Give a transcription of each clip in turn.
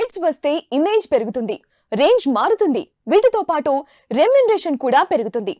Hits వస్తే image పెరుగుతుంది, range మారుతుంది, వీటితో పాటు రెమ్యునరేషన్ కూడా పెరుగుతుంది.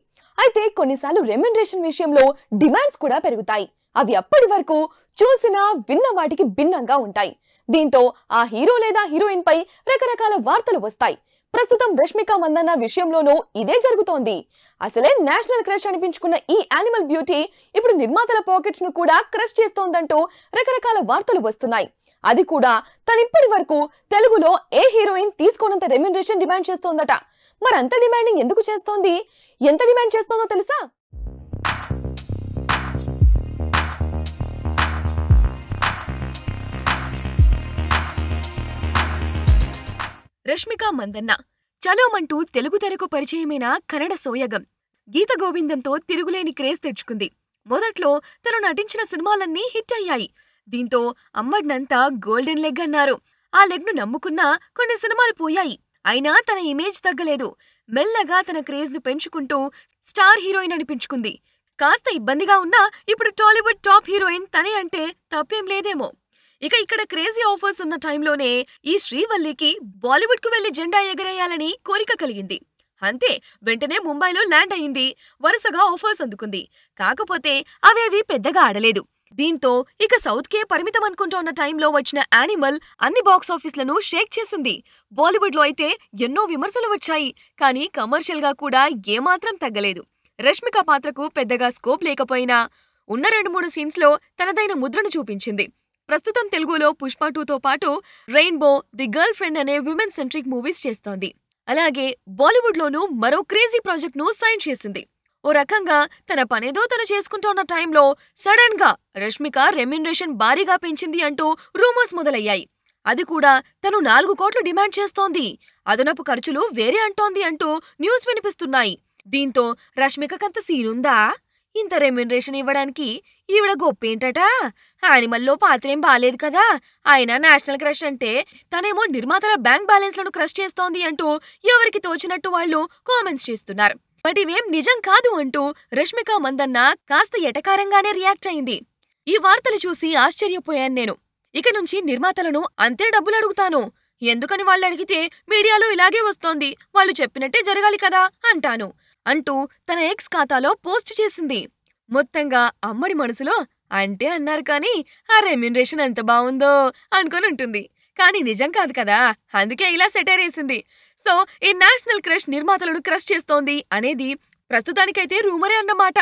అయితే కొన్నిసార్లు రెమ్యునరేషన్ విషయంలో డిమాండ్స్ కూడా పెరుగుతాయి. అవి అప్పటి వరకు చూసినా విన్న వాటికి భిన్నంగా ఉంటాయి. దీంతో ఆ హీరో లేదా హీరోయిన్ పై రకరకాల వార్తలు వస్తాయి. ప్రస్తుతం రష్మిక మందన్న విషయంలోనూ ఇదే జరుగుతోంది. అసలే నేషనల్ క్రష్ అనిపించుకున్న ఈ యానిమల్ బ్యూటీ ఇప్పుడు నిర్మాతల పాకెట్స్ ను కూడా క్రష్ చేస్తోందంటూ రకరకాల వార్తలు వస్తున్నాయి. అది కూడా తనిప్పటి వరకు తెలుగులో ఏ హీరోయిన్ తీసుకోనంత రెమ్యునరేషన్ డిమాండ్ చేస్తోందట. మరంత డిమాండింగ్ ఎందుకు చేస్తోంది? ఎంత డిమాండ్ చేస్తోందో తెలుసా? రష్మిక మందన్న చలోమంటూ తెలుగు తెరకు పరిచయమైన కన్నడ సోయగం. గీత గోవిందంతో తిరుగులేని క్రేజ్ తెచ్చుకుంది. మొదట్లో తను నటించిన సినిమాలన్నీ హిట్ అయ్యాయి. దీంతో అమ్మడినంతా గోల్డెన్ లెగ్ అన్నారు. ఆ లెగ్ను నమ్ముకున్నా కొన్ని సినిమాలు పోయాయి. అయినా తన ఇమేజ్ తగ్గలేదు. మెల్లగా తన క్రేజ్ ను పెంచుకుంటూ స్టార్ హీరోయిన్ అనిపించుకుంది. కాస్త ఇబ్బందిగా ఉన్నా ఇప్పుడు టాలీవుడ్ టాప్ హీరోయిన్ తనే అంటే తప్పేం లేదేమో. ఇక్కడ క్రేజీ ఆఫర్స్ ఉన్న టైంలోనే ఈ శ్రీవల్లికి బాలీవుడ్ కు వెళ్లి జెండా ఎగరేయాలని కోరిక కలిగింది. అంతే, వెంటనే ముంబైలో ల్యాండ్ అయింది. వరుసగా ఆఫర్స్ అందుకుంది. కాకపోతే అవేవి పెద్దగా ఆడలేదు. దీంతో సౌత్ కే పరిమితం అనుకుంటోన్న టైంలో వచ్చిన యానిమల్ అన్ని బాక్సాఫీస్లను షేక్ చేసింది. బాలీవుడ్ లో అయితే ఎన్నో విమర్శలు వచ్చాయి. కానీ కమర్షియల్ గా కూడా ఏమాత్రం తగ్గలేదు. రష్మిక పాత్రకు పెద్దగా స్కోప్ లేకపోయినా ఉన్న 2-3 సీన్స్ లో తనదైన ముద్రను చూపించింది. ప్రస్తుతం తెలుగులో పుష్ప 2తో పాటు రెయిన్బో, ది గర్ల్ ఫ్రెండ్ అనే విమెన్ సెంట్రిక్ మూవీస్ చేస్తోంది. అలాగే బాలీవుడ్ లోనూ మరో క్రేజీ ప్రాజెక్ట్ ను సైన్ చేసింది. ఓ రకంగా తన పనేదో తను చేసుకుంటోన్న టైంలో సడన్ గా రష్మిక రెమ్యునరేషన్ భారీగా పెంచింది అంటూ రూమర్స్ మొదలయ్యాయి. అది కూడా తను 4 కోట్లు డిమాండ్ చేస్తోంది, అదనపు ఖర్చులు వేరే అంటోంది అంటూ న్యూస్ వినిపిస్తున్నాయి. దీంతో రష్మికకంత సీనుందా? ఇంత రెమ్యునరేషన్ ఇవ్వడానికి? ఈవిడ గొప్పేంటట? యానిమల్లో పాత్రేం బాలేదు కదా. ఆయన నేషనల్ క్రష్ అంటే తనేమో నిర్మాతల బ్యాంక్ బ్యాలెన్స్లను క్రష్ చేస్తోంది అంటూ ఎవరికి తోచినట్టు వాళ్ళు కామెంట్స్ చేస్తున్నారు. బట్ ఇవేం నిజం కాదు అంటూ రష్మిక మందన్న కాస్త ఎటకారంగానే రియాక్ట్ అయింది. ఈ వార్తలు చూసి ఆశ్చర్యపోయాను నేను. ఇక నుంచి నిర్మాతలను అంతే డబ్బులు అడుగుతాను. ఎందుకని వాళ్ళు అడిగితే మీడియాలో ఇలాగే వస్తోంది, వాళ్ళు చెప్పినట్టే జరగాలి కదా అంటాను అంటూ తన ఎక్స్ ఖాతాలో పోస్ట్ చేసింది. మొత్తంగా అమ్మడి మనసులో అంటే అన్నారు కానీ ఆ రెమ్యునరేషన్ ఎంత బావుందో అనుకొని ఉంటుంది. కానీ నిజం కాదు కదా, అందుకే ఇలా సెటైర్ వేసింది. సో ఈ నేషనల్ క్రష్ నిర్మాతలను క్రష్ చేస్తోంది అనేది ప్రస్తుతానికైతే రూమరే అన్నమాట.